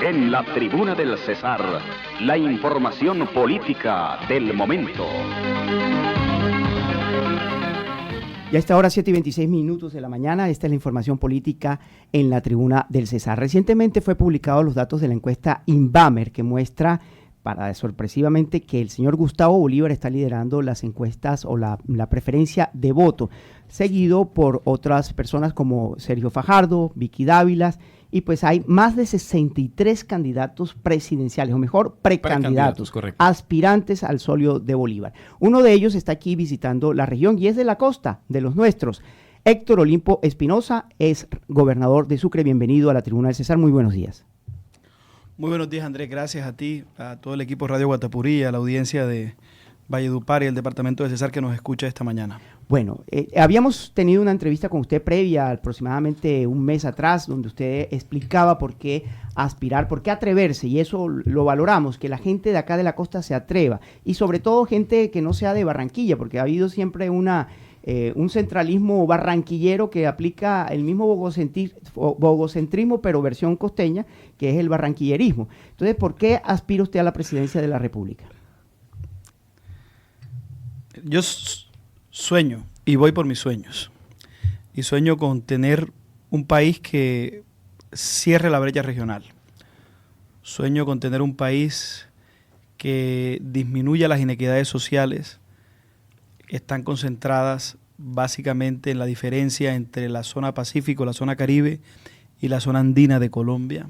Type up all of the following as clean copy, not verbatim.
En la Tribuna del Cesar, la información política del momento. Y a esta hora, 7:26 de la mañana, esta es la información política en la Tribuna del Cesar. Recientemente fue publicados los datos de la encuesta Inbamer, que muestra, sorpresivamente, que el señor Gustavo Bolívar está liderando las encuestas o la preferencia de voto, seguido por otras personas como Sergio Fajardo, Vicky Dávilas, y pues hay más de 63 candidatos presidenciales, o mejor, precandidatos, aspirantes al solio de Bolívar. Uno de ellos está aquí visitando la región y es de la costa, de los nuestros. Héctor Olimpo Espinosa es gobernador de Sucre. Bienvenido a la Tribuna del Cesar. Muy buenos días. Muy buenos días, Andrés. Gracias a ti, a todo el equipo Radio Guatapurí, a la audiencia de Valledupar y el departamento de Cesar que nos escucha esta mañana. Bueno, habíamos tenido una entrevista con usted previa, aproximadamente un mes atrás, donde usted explicaba por qué aspirar, por qué atreverse, y eso lo valoramos, que la gente de acá de la costa se atreva, y sobre todo gente que no sea de Barranquilla, porque ha habido siempre un centralismo barranquillero que aplica el mismo bogocentrismo, pero versión costeña, que es el barranquillerismo. Entonces, ¿por qué aspira usted a la presidencia de la República? Yo sueño y voy por mis sueños. Y sueño con tener un país que cierre la brecha regional. Sueño con tener un país que disminuya las inequidades sociales que están concentradas básicamente en la diferencia entre la zona Pacífico, la zona Caribe y la zona andina de Colombia.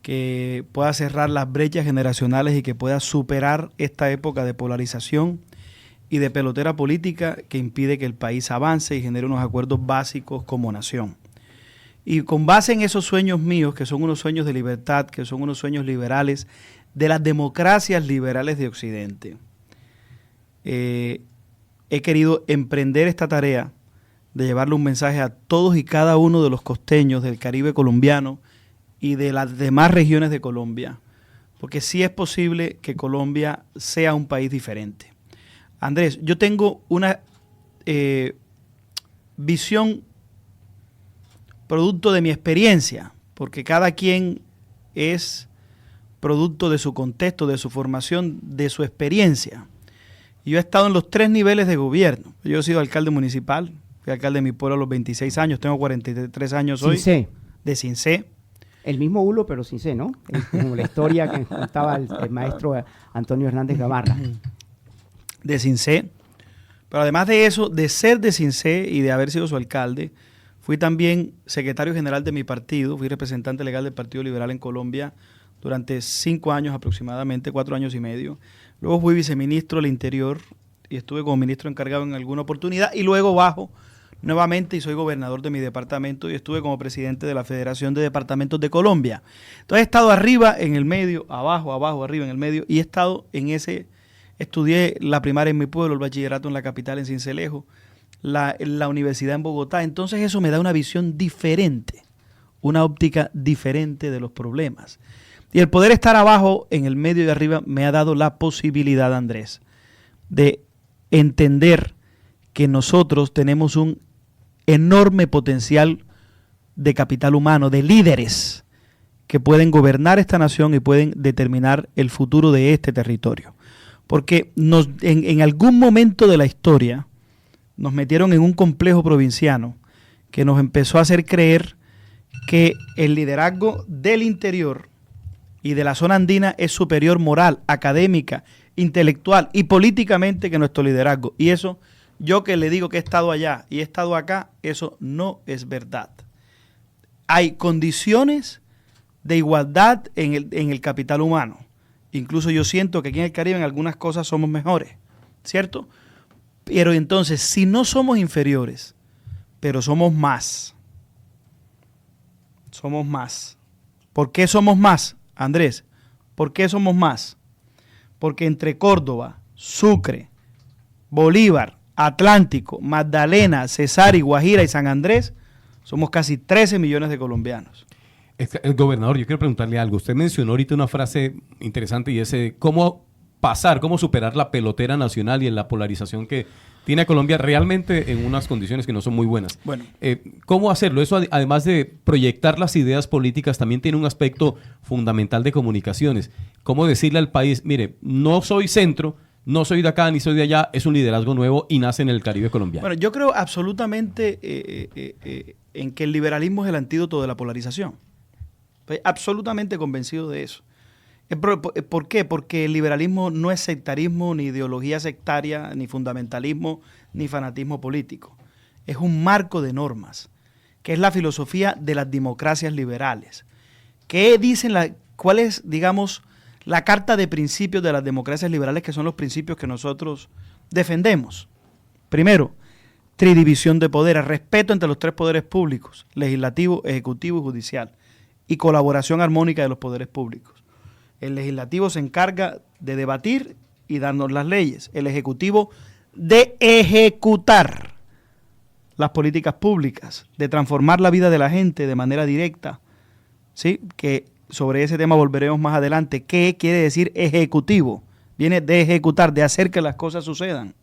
Que pueda cerrar las brechas generacionales y que pueda superar esta época de polarización y de pelotera política que impide que el país avance y genere unos acuerdos básicos como nación. Y con base en esos sueños míos, que son unos sueños de libertad, que son unos sueños liberales, de las democracias liberales de Occidente, he querido emprender esta tarea de llevarle un mensaje a todos y cada uno de los costeños del Caribe colombiano y de las demás regiones de Colombia, porque sí es posible que Colombia sea un país diferente. Andrés, yo tengo una visión producto de mi experiencia, porque cada quien es producto de su contexto, de su formación, de su experiencia. Yo he estado en los 3 niveles de gobierno. Yo he sido alcalde municipal, fui alcalde de mi pueblo a los 26 años, tengo 43 años hoy. Cincé. De Cincé. El mismo Hulo, pero Cincé, ¿no? Como la historia que contaba el maestro Antonio Hernández Gamarra. De Cincé, pero además de eso, de ser de Cincé y de haber sido su alcalde, fui también secretario general de mi partido, fui representante legal del Partido Liberal en Colombia durante 5 años aproximadamente, 4 años y medio. Luego fui viceministro del Interior y estuve como ministro encargado en alguna oportunidad y luego bajo nuevamente y soy gobernador de mi departamento y estuve como presidente de la Federación de Departamentos de Colombia. Entonces he estado arriba, en el medio, abajo, arriba, en el medio y he estado en ese... Estudié la primaria en mi pueblo, el bachillerato en la capital, en Sincelejo, la universidad en Bogotá. Entonces eso me da una visión diferente, una óptica diferente de los problemas. Y el poder estar abajo, en el medio y arriba, me ha dado la posibilidad, Andrés, de entender que nosotros tenemos un enorme potencial de capital humano, de líderes que pueden gobernar esta nación y pueden determinar el futuro de este territorio. Porque en algún momento de la historia nos metieron en un complejo provinciano que nos empezó a hacer creer que el liderazgo del interior y de la zona andina es superior moral, académica, intelectual y políticamente que nuestro liderazgo. Y eso, yo que le digo que he estado allá y he estado acá, eso no es verdad. Hay condiciones de igualdad en el capital humano. Incluso yo siento que aquí en el Caribe en algunas cosas somos mejores, ¿cierto? Pero entonces, si no somos inferiores, pero somos más. Somos más. ¿Por qué somos más, Andrés? ¿Por qué somos más? Porque entre Córdoba, Sucre, Bolívar, Atlántico, Magdalena, Cesar, Guajira y San Andrés, somos casi 13 millones de colombianos. El gobernador, yo quiero preguntarle algo. Usted mencionó ahorita una frase interesante y es cómo pasar, cómo superar la pelotera nacional y en la polarización que tiene a Colombia realmente en unas condiciones que no son muy buenas. Bueno. ¿Cómo hacerlo? Eso, además de proyectar las ideas políticas, también tiene un aspecto fundamental de comunicaciones. ¿Cómo decirle al país, mire, no soy centro, no soy de acá ni soy de allá, es un liderazgo nuevo y nace en el Caribe colombiano? Bueno, yo creo absolutamente en que el liberalismo es el antídoto de la polarización. Estoy absolutamente convencido de eso. ¿Por qué? Porque el liberalismo no es sectarismo, ni ideología sectaria, ni fundamentalismo, ni fanatismo político. Es un marco de normas, que es la filosofía de las democracias liberales. ¿Qué dicen cuál es, digamos, la carta de principios de las democracias liberales, que son los principios que nosotros defendemos? Primero, tridivisión de poderes, respeto entre los tres poderes públicos, legislativo, ejecutivo y judicial, y colaboración armónica de los poderes públicos. El legislativo se encarga de debatir y darnos las leyes. El ejecutivo de ejecutar las políticas públicas, de transformar la vida de la gente de manera directa. ¿Sí? Que sobre ese tema volveremos más adelante. ¿Qué quiere decir ejecutivo? Viene de ejecutar, de hacer que las cosas sucedan.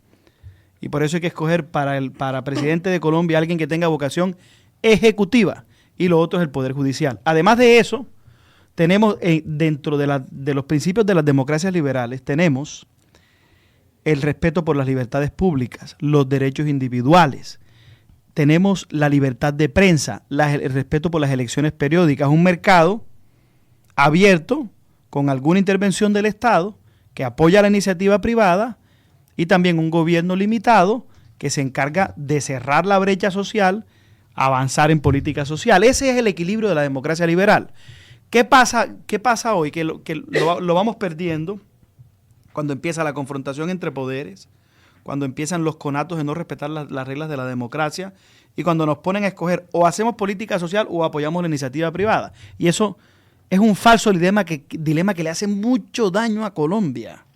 Y por eso hay que escoger para presidente de Colombia alguien que tenga vocación ejecutiva. Y lo otro es el Poder Judicial. Además de eso, tenemos dentro de los principios de las democracias liberales, tenemos el respeto por las libertades públicas, los derechos individuales, tenemos la libertad de prensa, el respeto por las elecciones periódicas, un mercado abierto con alguna intervención del Estado que apoya la iniciativa privada y también un gobierno limitado que se encarga de cerrar la brecha social, avanzar en política social. Ese es el equilibrio de la democracia liberal. ¿Qué pasa hoy? Que lo vamos perdiendo cuando empieza la confrontación entre poderes, cuando empiezan los conatos de no respetar las reglas de la democracia y cuando nos ponen a escoger o hacemos política social o apoyamos la iniciativa privada. Y eso es un falso dilema que le hace mucho daño a Colombia.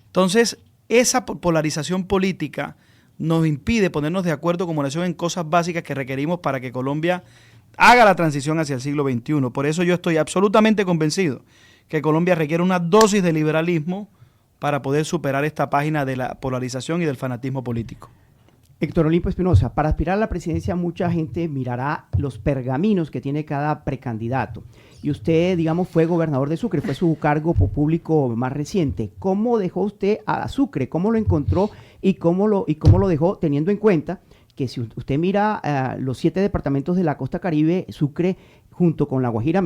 Entonces, esa polarización política nos impide ponernos de acuerdo como nación en cosas básicas que requerimos para que Colombia haga la transición hacia el siglo XXI. Por eso yo estoy absolutamente convencido que Colombia requiere una dosis de liberalismo para poder superar esta página de la polarización y del fanatismo político. Héctor Olimpo Espinosa, para aspirar a la presidencia mucha gente mirará los pergaminos que tiene cada precandidato. Y usted, digamos, fue gobernador de Sucre, fue su cargo público más reciente. ¿Cómo dejó usted a Sucre? ¿Cómo lo encontró y cómo lo dejó, teniendo en cuenta que si usted mira los 7 departamentos de la costa Caribe, Sucre junto con La Guajira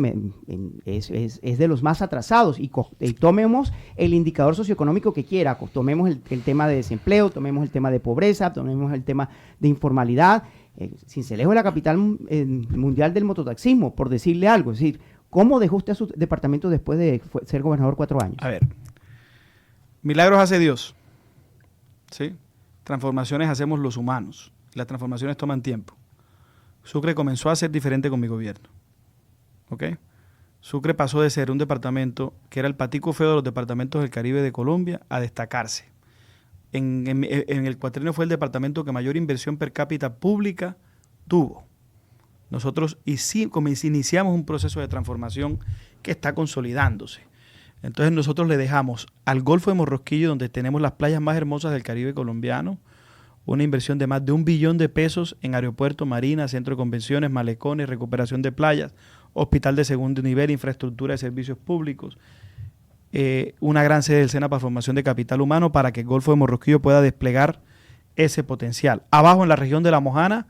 es de los más atrasados? Y tomemos el indicador socioeconómico que quiera, tomemos el tema de desempleo, tomemos el tema de pobreza, tomemos el tema de informalidad. Sincelejo es la capital mundial del mototaxismo, por decirle algo. Es decir, ¿cómo dejó usted su departamento después de ser gobernador 4 años? A ver, milagros hace Dios, ¿sí? Transformaciones hacemos los humanos. Las transformaciones toman tiempo. Sucre comenzó a ser diferente con mi gobierno. ¿Ok? Sucre pasó de ser un departamento que era el patico feo de los departamentos del Caribe de Colombia a destacarse. En el cuatrienio fue el departamento que mayor inversión per cápita pública tuvo. Nosotros iniciamos un proceso de transformación que está consolidándose. Entonces nosotros le dejamos al Golfo de Morrosquillo, donde tenemos las playas más hermosas del Caribe colombiano, una inversión de más de $1 billón en aeropuerto, marina, centro de convenciones, malecones, recuperación de playas, hospital de segundo nivel, infraestructura de servicios públicos, una gran sede del SENA para formación de capital humano para que el Golfo de Morrosquillo pueda desplegar ese potencial. Abajo en la región de La Mojana,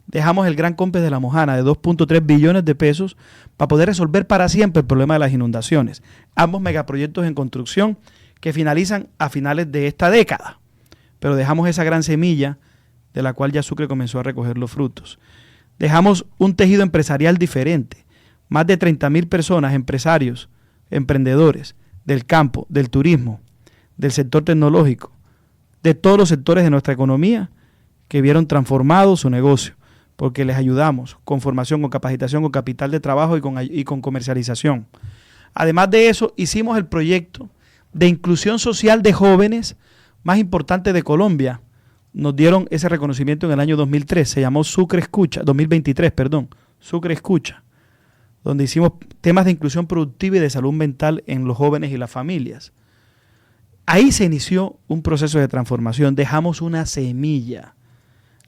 dejamos el Gran Complex de La Mojana de 2.3 billones de pesos para poder resolver para siempre el problema de las inundaciones. Ambos megaproyectos en construcción que finalizan a finales de esta década. Pero dejamos esa gran semilla de la cual ya Sucre comenzó a recoger los frutos. Dejamos un tejido empresarial diferente. Más de 30.000 personas, empresarios, emprendedores del campo, del turismo, del sector tecnológico, de todos los sectores de nuestra economía que vieron transformado su negocio, porque les ayudamos con formación, con capacitación, con capital de trabajo y con comercialización. Además de eso, hicimos el proyecto de inclusión social de jóvenes más importante de Colombia. Nos dieron ese reconocimiento en el año 2003, se llamó Sucre Escucha, 2023, perdón, Sucre Escucha, donde hicimos temas de inclusión productiva y de salud mental en los jóvenes y las familias. Ahí se inició un proceso de transformación. Dejamos una semilla,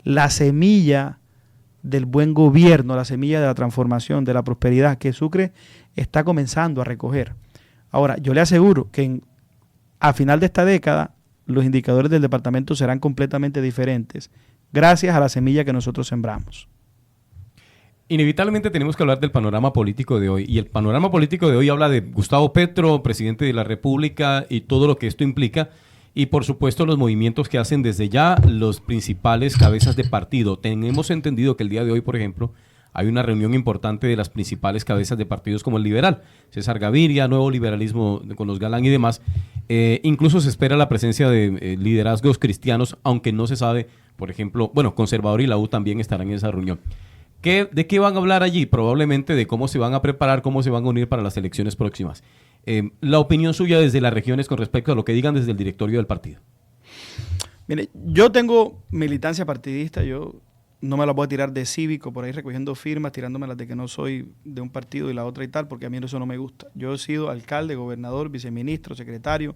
la semilla del buen gobierno, la semilla de la transformación, de la prosperidad que Sucre está comenzando a recoger. Ahora, yo le aseguro que a final de esta década los indicadores del departamento serán completamente diferentes gracias a la semilla que nosotros sembramos. Inevitablemente tenemos que hablar del panorama político de hoy. Y el panorama político de hoy habla de Gustavo Petro, presidente de la República, y todo lo que esto implica. Y por supuesto los movimientos que hacen desde ya los principales cabezas de partido. Tenemos entendido que el día de hoy, por ejemplo, hay una reunión importante de las principales cabezas de partidos como el Liberal. César Gaviria, Nuevo Liberalismo con los Galán y demás. Incluso se espera la presencia de liderazgos cristianos, aunque no se sabe, por ejemplo, bueno, Conservador y la U también estarán en esa reunión. ¿De qué van a hablar allí? Probablemente de cómo se van a preparar, cómo se van a unir para las elecciones próximas. La opinión suya desde las regiones con respecto a lo que digan desde el directorio del partido. Mire, yo tengo militancia partidista, yo no me la voy a tirar de cívico por ahí recogiendo firmas, tirándomelas de que no soy de un partido y la otra y tal, porque a mí eso no me gusta. Yo he sido alcalde, gobernador, viceministro, secretario,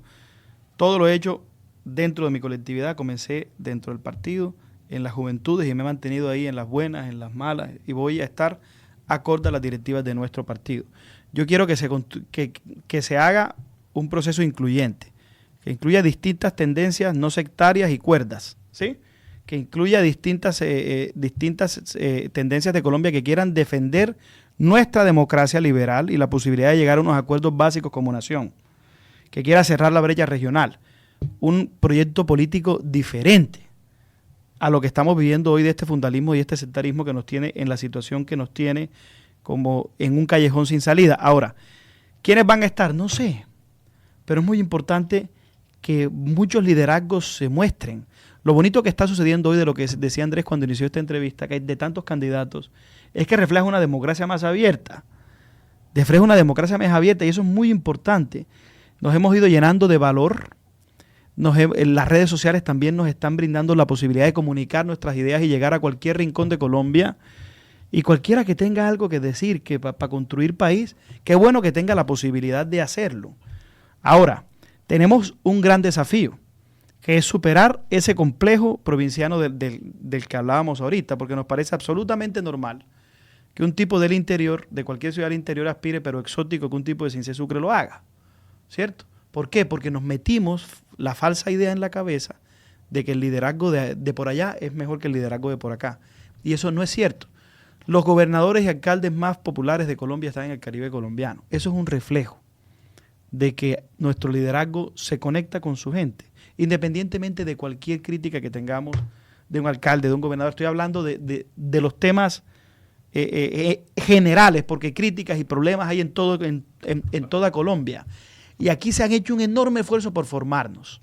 todo lo he hecho dentro de mi colectividad, comencé dentro del partido, en las juventudes, y me he mantenido ahí en las buenas, en las malas, y voy a estar acorde a las directivas de nuestro partido. Yo quiero que se haga un proceso incluyente, que incluya distintas tendencias no sectarias y cuerdas, ¿sí? Que incluya distintas tendencias de Colombia que quieran defender nuestra democracia liberal y la posibilidad de llegar a unos acuerdos básicos como nación, que quiera cerrar la brecha regional, un proyecto político diferente a lo que estamos viviendo hoy de este fundamentalismo y este sectarismo que nos tiene en la situación que nos tiene como en un callejón sin salida. Ahora, ¿quiénes van a estar? No sé, pero es muy importante que muchos liderazgos se muestren. Lo bonito que está sucediendo hoy, de lo que decía Andrés cuando inició esta entrevista, que hay de tantos candidatos, es que refleja una democracia más abierta, refleja una democracia más abierta, y eso es muy importante. Nos hemos ido llenando de valor. Las redes sociales también nos están brindando la posibilidad de comunicar nuestras ideas y llegar a cualquier rincón de Colombia, y cualquiera que tenga algo que decir, que para construir país, qué bueno que tenga la posibilidad de hacerlo. Ahora, tenemos un gran desafío, que es superar ese complejo provinciano del que hablábamos ahorita, porque nos parece absolutamente normal que un tipo del interior, de cualquier ciudad del interior aspire, pero exótico que un tipo de Cincé Sucre lo haga, ¿cierto? ¿Por qué? Porque nos metimos la falsa idea en la cabeza de que el liderazgo de por allá es mejor que el liderazgo de por acá. Y eso no es cierto. Los gobernadores y alcaldes más populares de Colombia están en el Caribe colombiano. Eso es un reflejo de que nuestro liderazgo se conecta con su gente, independientemente de cualquier crítica que tengamos de un alcalde, de un gobernador. Estoy hablando de los temas generales, porque críticas y problemas hay en toda Colombia. Y aquí se han hecho un enorme esfuerzo por formarnos.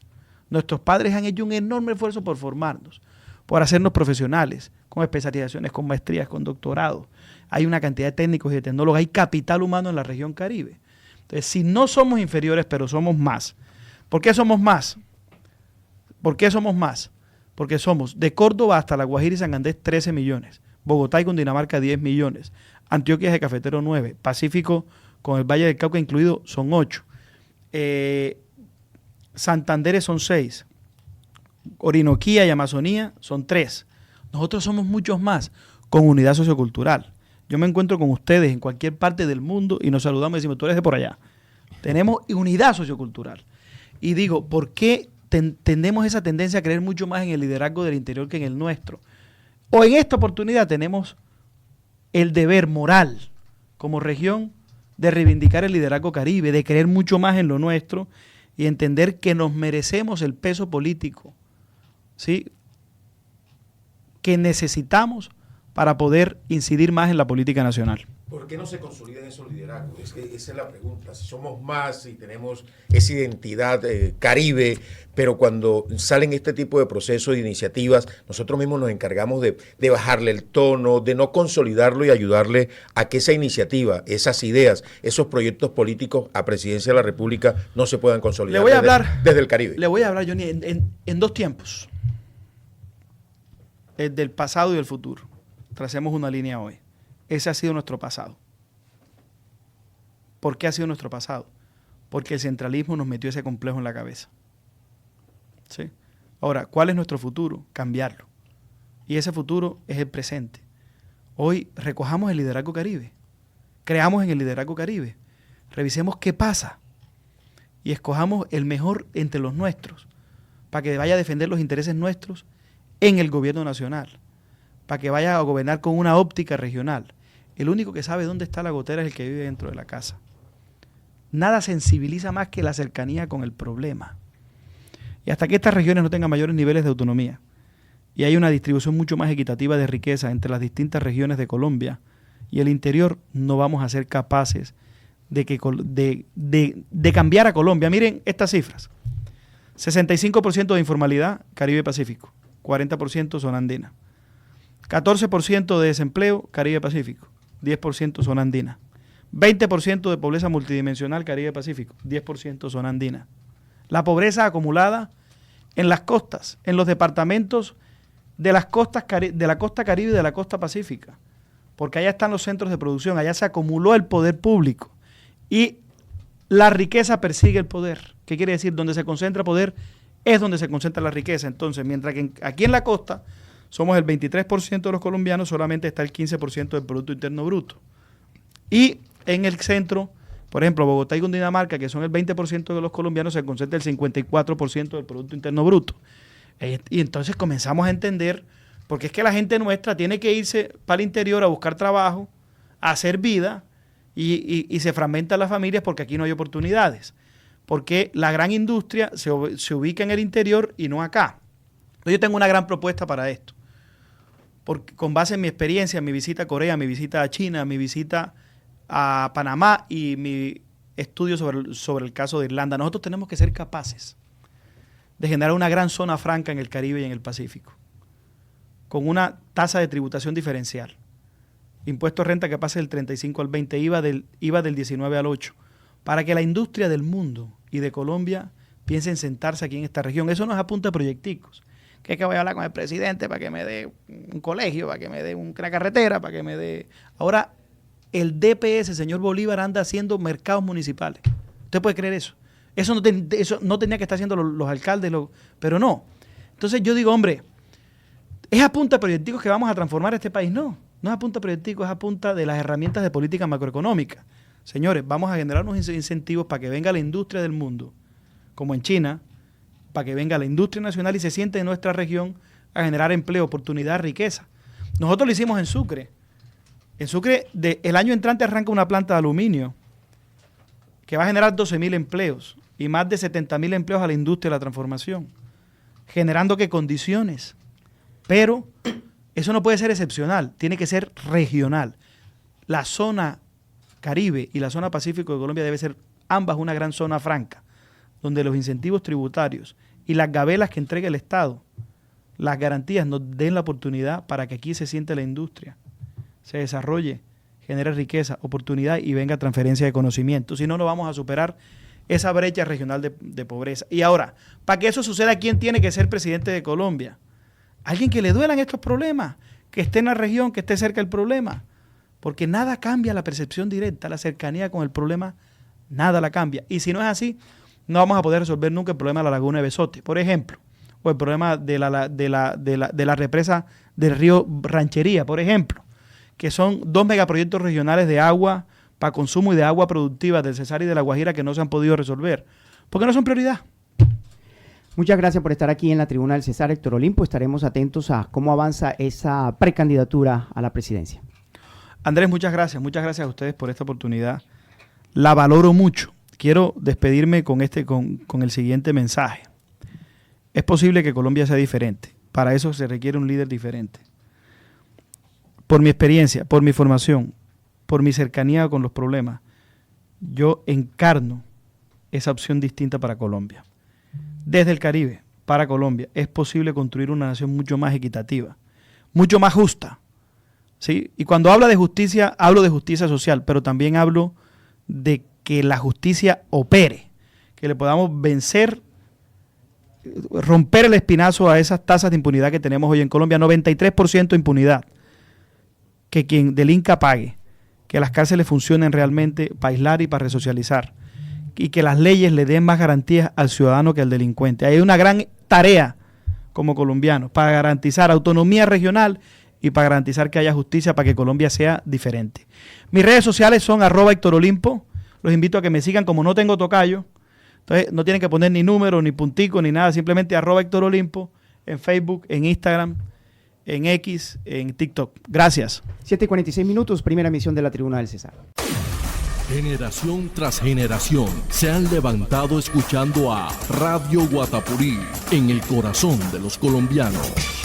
Nuestros padres han hecho un enorme esfuerzo por formarnos, por hacernos profesionales, con especializaciones, con maestrías, con doctorados. Hay una cantidad de técnicos y de tecnólogos, hay capital humano en la región Caribe. Entonces, si no somos inferiores, pero somos más. ¿Por qué somos más? ¿Por qué somos más? Porque somos de Córdoba hasta La Guajira y San Andrés 13 millones, Bogotá y Cundinamarca 10 millones, Antioquia y Cafetero 9, Pacífico con el Valle del Cauca incluido son 8, Santanderes son 6, Orinoquía y Amazonía son 3. Nosotros somos muchos más con unidad sociocultural. Yo me encuentro con ustedes en cualquier parte del mundo y nos saludamos y decimos, tú eres de por allá. Tenemos unidad sociocultural. Y digo, ¿por qué tendemos esa tendencia a creer mucho más en el liderazgo del interior que en el nuestro? O en esta oportunidad tenemos el deber moral como región de reivindicar el liderazgo caribe, de creer mucho más en lo nuestro y entender que nos merecemos el peso político, ¿sí?, que necesitamos para poder incidir más en la política nacional. ¿Por qué no se consolidan esos liderazgos? Es que esa es la pregunta. Si somos más, si tenemos esa identidad caribe, pero cuando salen este tipo de procesos, de iniciativas, nosotros mismos nos encargamos de bajarle el tono, de no consolidarlo y ayudarle a que esa iniciativa, esas ideas, esos proyectos políticos a Presidencia de la República no se puedan consolidar. Le voy a hablar desde el Caribe. Le voy a hablar, Johnny, en dos tiempos. El del pasado y el futuro. Tracemos una línea hoy. Ese ha sido nuestro pasado. ¿Por qué ha sido nuestro pasado? Porque el centralismo nos metió ese complejo en la cabeza. ¿sí? Ahora, ¿cuál es nuestro futuro? Cambiarlo. Y ese futuro es el presente. Hoy recojamos el liderazgo Caribe. Creamos en el liderazgo Caribe. Revisemos qué pasa. Y escojamos el mejor entre los nuestros, para que vaya a defender los intereses nuestros en el gobierno nacional, para que vaya a gobernar con una óptica regional. El único que sabe dónde está la gotera es el que vive dentro de la casa. Nada sensibiliza más que la cercanía con el problema. Y hasta que estas regiones no tengan mayores niveles de autonomía y hay una distribución mucho más equitativa de riqueza entre las distintas regiones de Colombia y el interior, no vamos a ser capaces de cambiar a Colombia. Miren estas cifras. 65% de informalidad, Caribe-Pacífico. 40% zona andina. 14% de desempleo, Caribe-Pacífico. 10% zona andina. 20% de pobreza multidimensional, Caribe-Pacífico. 10% zona andina. La pobreza acumulada en las costas, en los departamentos de las costas de la costa Caribe y de la costa Pacífica. Porque allá están los centros de producción, allá se acumuló el poder público. Y la riqueza persigue el poder. ¿Qué quiere decir? Donde se concentra poder es donde se concentra la riqueza. Entonces, mientras que aquí en la costa somos el 23% de los colombianos, solamente está el 15% del Producto Interno Bruto. Y en el centro, por ejemplo, Bogotá y Cundinamarca, que son el 20% de los colombianos, se concentra el 54% del Producto Interno Bruto. Y entonces comenzamos a entender, porque es que la gente nuestra tiene que irse para el interior a buscar trabajo, a hacer vida, y se fragmentan las familias porque aquí no hay oportunidades. Porque la gran industria se ubica en el interior y no acá. Yo tengo una gran propuesta para esto. Porque con base en mi experiencia, mi visita a Corea, mi visita a China, mi visita a Panamá y mi estudio sobre el caso de Irlanda, nosotros tenemos que ser capaces de generar una gran zona franca en el Caribe y en el Pacífico, con una tasa de tributación diferencial. Impuesto de renta que pase del 35 al 20, IVA del 19 al 8, para que la industria del mundo y de Colombia piense en sentarse aquí en esta región. Eso no es a punta de proyecticos. Que es que voy a hablar con el presidente para que me dé un colegio, para que me dé una carretera, para que me dé... Ahora, el DPS, señor Bolívar, anda haciendo mercados municipales. ¿Usted puede creer eso? Eso no tenía que estar haciendo los alcaldes, pero no. Entonces yo digo, hombre, ¿es a punta de proyecticos que vamos a transformar este país? No. No es a punta de proyecticos, es a punta de las herramientas de política macroeconómica. Señores, vamos a generar unos incentivos para que venga la industria del mundo, como en China, para que venga la industria nacional y se siente en nuestra región a generar empleo, oportunidad, riqueza. Nosotros lo hicimos en Sucre. En Sucre, el año entrante arranca una planta de aluminio que va a generar 12.000 empleos y más de 70.000 empleos a la industria de la transformación, generando ¿qué condiciones? Pero eso no puede ser excepcional, tiene que ser regional. La zona Caribe y la zona Pacífico de Colombia debe ser ambas una gran zona franca, donde los incentivos tributarios y las gabelas que entrega el Estado, las garantías nos den la oportunidad para que aquí se siente la industria, se desarrolle, genere riqueza, oportunidad y venga transferencia de conocimiento. Si no, no vamos a superar esa brecha regional de pobreza. Y ahora, para que eso suceda, ¿quién tiene que ser presidente de Colombia? Alguien que le duelan estos problemas, que esté en la región, que esté cerca del problema. Porque nada cambia la percepción directa, la cercanía con el problema, nada la cambia. Y si no es así, no vamos a poder resolver nunca el problema de la laguna de Besote, por ejemplo, o el problema de la represa del río Ranchería, por ejemplo, que son 2 megaproyectos regionales de agua para consumo y de agua productiva del Cesar y de La Guajira que no se han podido resolver, porque no son prioridad. Muchas gracias por estar aquí en la tribuna del Cesar, Héctor Olimpo. Estaremos atentos a cómo avanza esa precandidatura a la presidencia. Andrés, muchas gracias a ustedes por esta oportunidad. La valoro mucho. Quiero despedirme con el siguiente mensaje. Es posible que Colombia sea diferente. Para eso se requiere un líder diferente. Por mi experiencia, por mi formación, por mi cercanía con los problemas, yo encarno esa opción distinta para Colombia. Desde el Caribe, para Colombia, es posible construir una nación mucho más equitativa, mucho más justa. ¿Sí? Y cuando hablo de justicia social, pero también hablo de que la justicia opere, que le podamos vencer, romper el espinazo a esas tasas de impunidad que tenemos hoy en Colombia, 93% de impunidad, que quien delinca pague, que las cárceles funcionen realmente para aislar y para resocializar, y que las leyes le den más garantías al ciudadano que al delincuente. Hay una gran tarea como colombianos para garantizar autonomía regional y para garantizar que haya justicia para que Colombia sea diferente. Mis redes sociales son @HéctorOlimpo. Los invito a que me sigan, como no tengo tocayo. Entonces no tienen que poner ni número, ni puntico, ni nada. Simplemente @HéctorOlimpo en Facebook, en Instagram, en X, en TikTok. Gracias. 7:46 minutos, primera emisión de la Tribuna del Cesar. Generación tras generación se han levantado escuchando a Radio Guatapurí en el corazón de los colombianos.